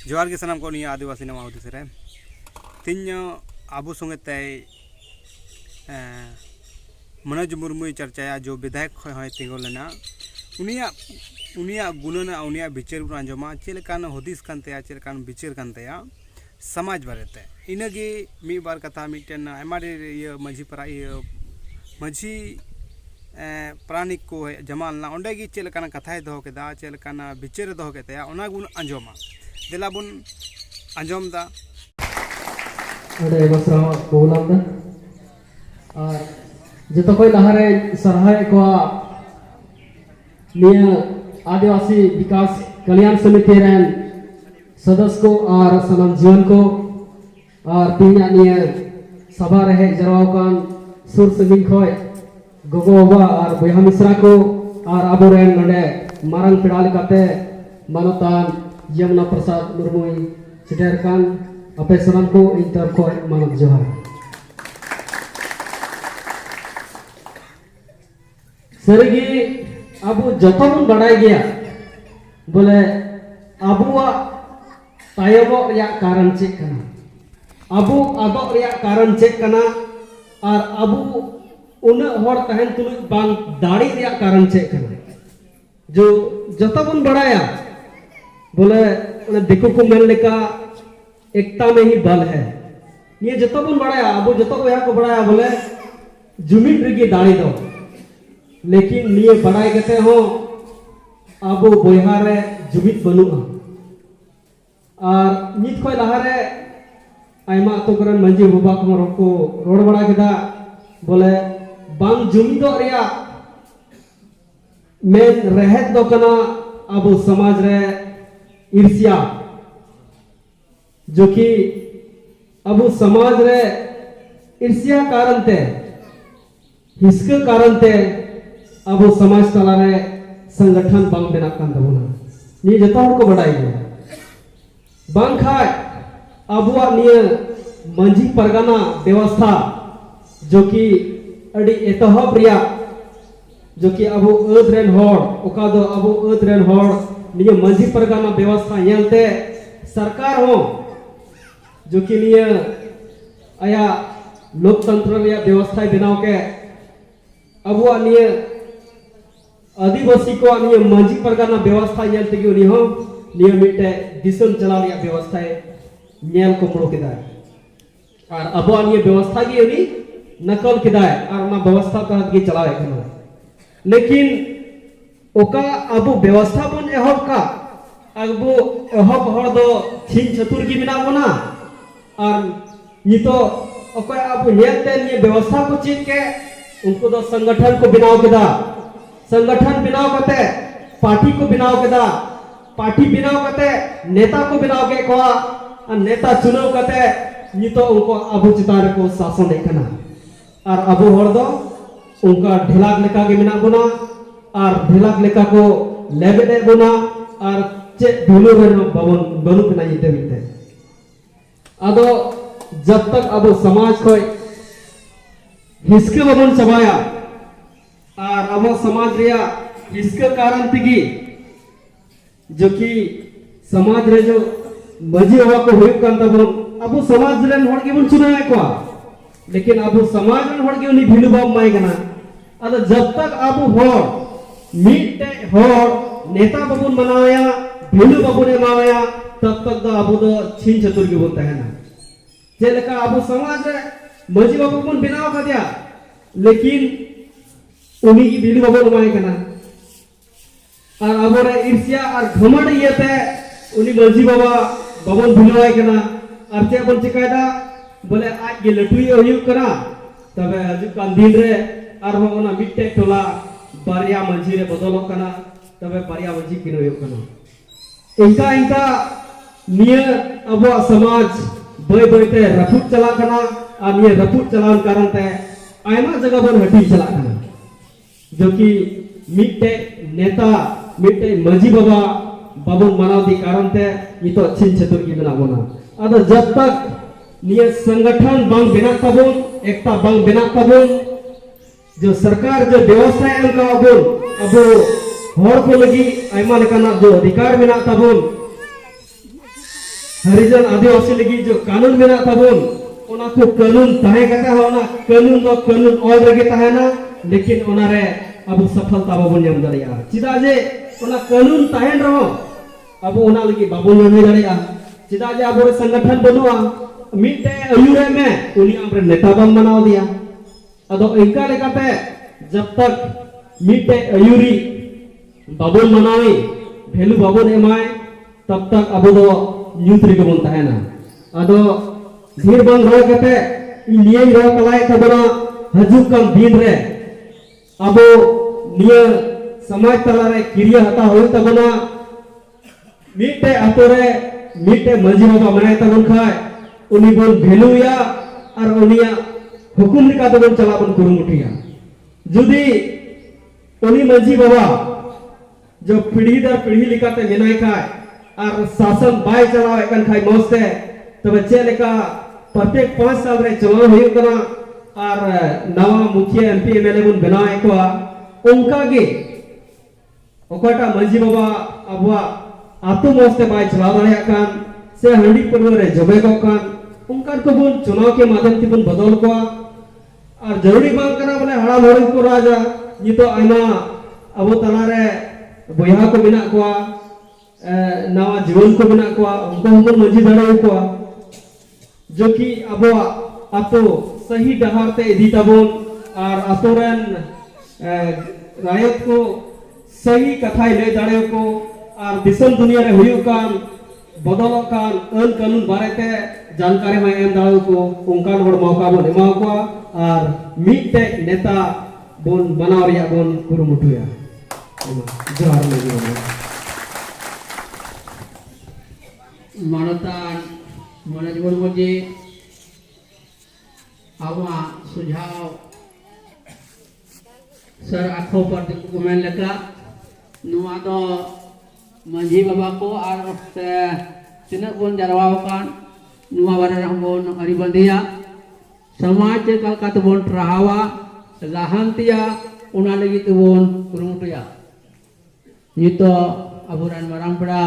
जोहार के सनाम को निया आदिवासी नमा उदिस रे तीन आबू संगे तय मनोज मुर्मू चर्चाया जो विधायक है तिगो लेना उनिया उनिया गुणना उनिया विचार बन आंजमा चेलकान हदिस कानते चेलकान विचार कानते समाज बारेते इनगे मी बार कथा मिटन आमारे ये माझी परा ये माझी प्राणिक को जमालना ओंडे गी चेलकान कथाय दो केदा चेलकान विचार दो केते ओना गुण आंजमा देला बुन आंजम दा अरे बसरा बोलाम दा और जतो कोई लहारे सरहाय को निया आदिवासी विकास कल्याण समिति रेन सदस्य को और सनम जीवन को और तीन निया सभा रहे जरवाकान सुर संगिन खोय गोगो बाबा और बयहा मिश्रा को और अबो रेन नडे मारंग पेड़ा लेकाते मानतान यमुना प्रसाद मुर्मू चिटेरकान अपे सनम को इंटर को मानव जोहार सरगी अब जतन बढ़ाई गया बोले अबुआ तायबो या कारण चेक कना अबु आदो या कारण चेक कना और अबु उन होड़ तहन तुलुज बांग दाड़ी या कारण चेक कना जो जतन बढ़ाया बोले देखो को मेल लेका एकता में ही बल है ये जतन बढ़ाया अबु जतो यहाँ को बढ़ाया बोले जुमिन रिगी दाड़ी दो लेकिन निये बड़ाई गते हो अब बोहारे जुमित बनुआ और नित खोय लहारे आयमा तो करन मंजी बाबा को रोड बड़ा केदा बोले बांग जुमिदो रिया मेन रहत दो कना अब समाज रे ईर्ष्या जो कि अब समाज रे ईर्ष्या कारण ते हिस्क कारण ते अब समाज तला रे संगठन बांग बेना कान दबोना नि जतो हर को बड़ाई गया बांग खाय अबुआ निय मंजी परगना व्यवस्था जो कि अड़ी एतहब रिया जो कि अबु अद रेन होड़ ओका दो अबु अद रेन होड़ निय मंजी परगना व्यवस्था यलते सरकार हो जो कि निय आया लोकतंत्र रिया व्यवस्था बनाव के अबुआ निय आदिवासी को निय मंजी परगना व्यवस्था नेल तेगी उनी हो निय मिटे दिसम चला रिया व्यवस्था नेल को मोड़ केदा और अबुआ निय व्यवस्था की उनी नकल केदा और ना व्यवस्था तहत की चलावे कना लेकिन ओका अबु व्यवस्था बन एहब का अबु एहब हर दो छिन चतुर की बिना बना और नितो ओका अबु नेलते निय व्यवस्था को चीन के उनको दो संगठन को बिनाव केदा संगठन बिनाव करते पार्टी को बिनाव केदा पार्टी बिनाव करते नेता को बिनाव के को और नेता चुनाव करते नितो उनको अबु चितार को शासन देखना और अबु हर दो उनका ढेलाक लेका के बिना बना और ढेलाक लेका को लेबे दे बना और चे ढोलो रे भवन बनु बिना इते बिते अदो जब तक अबु समाज को हिस्के बबन सभाया और अब समाज रिया इसके कारण तिगी जो कि समाज रे जो मजी हवा को हुई कान तबन अब समाज रे होड़ के बन चुनाय को लेकिन अब समाज रे होड़ के उनी भिलु बाब माय गना अद जब तक अब होड़ मीटे होड़ नेता बबन बनाया भिलु बबन माया तब तक द अब दो छिन चतुर के बोलता है ना जेलका अब समाज रे मजी बबन बिनाव का दिया लेकिन उन्हीं की बिली बबन माय कना और अबोरे ईर्ष्या और घमंड येते उन्हीं मजी बाबा बबन भिलवाय कना और चे बन चिकायदा बोले आज के लटुई होयु कना तबे अजु कान दिन रे और होना मिट्टे टोला बारिया मजी रे बदलो कना तबे बारिया मजी किनो होयु कना इनका इनका निय अबो समाज बय बयते रफुट चला कना और निय रफुट चलान कारण ते आयमा जगह बन हटी चला कना जो कि मिट्टे नेता मिट्टे मजी बाबा बाबन मनाव दी कारण ते ये तो छिन चतुर की बिना बना अद जब तक ये संगठन बांग बिना तबुन एकता बांग बिना तबुन जो सरकार जो व्यवस्था है उनका अब होड़ को लगी आयमा लेकाना जो अधिकार बिना तबुन हरिजन आदिवासी लगी जो कानून मेना तबन ओना को कानून ताहे कते होना कानून दो कानून ऑल रगे ताहेना लेकिन ओना रे अब सफलता बाबन नाम दाड़िया चिदा जे ओना कानून ताहेन रहो अब ओना लगी बाबन नाम दाड़िया चिदा जे अब संगठन बनुआ मिटे अयुरे में उनी हमरे नेता बन बनाव दिया अदो इनका लेकाते जब तक मिटे अयुरी बाबन मनावी भेलू बाबन एमाय तब तक अब दो न्यूज रे बन ताहेना अदो धीर बंद रह कते नियम रह कलाय तबना हजुक कम दिन रे अब निय समाज तला रे किरिया हता होई तबना मिटे अतोरे मिटे मजी बाबा मनाय तबन खाय उनी बोल भेलुया और उनिया हुकुम लिका तबन चला बन कुरुमुटिया जुदी उनी मजी बाबा जो पीढ़ी दर पीढ़ी लिकाते मेनाय खाय और शासन बाय चलाव एकन खाय मोस्ते तब चेलेका प्रत्येक 5 साल रे चलाव हुई कना और नवा मुखिया एमपी एमएलए बन बनाव एकवा उनका गे ओकाटा मंजी बाबा अबवा आतु मोस्ते बाय चलाव दाड़िया कान से हंडी परवर रे जबे को कान उनका को बन चुनाव के माध्यम से बन बदल को और जरूरी बात करा बोले हड़ा भोड़ी को राजा ये तो आइमा अबो तला रे बोया को बिना को नवा जीवन को बिना को उनको हम मंजी दाड़े को जो कि अब आतो सही डहार ते इदी तबन और आतोरन रायत को सही कथाई ले दाड़े को और दिसम दुनिया रे हुयु कान बदल कान अन कानून बारे ते जानकारी में एम दाड़े को उनका हर मौका बन एमा को और मिटे नेता बन बनाव रिया बन कुरुमुटुया जोहार लगी मानवतान मनोज मुर्मू जी आवा सुझाव सर आखो पर को मेन लेका नुआ दो मंझी बाबा को और तिना बन जरवाव कान नुआ बारे बन अरिबंदिया समाज का तबन ट्राहावा लाहांतिया उना लगी तबन कुरुमुटिया नितो अबुरान माराम पड़ा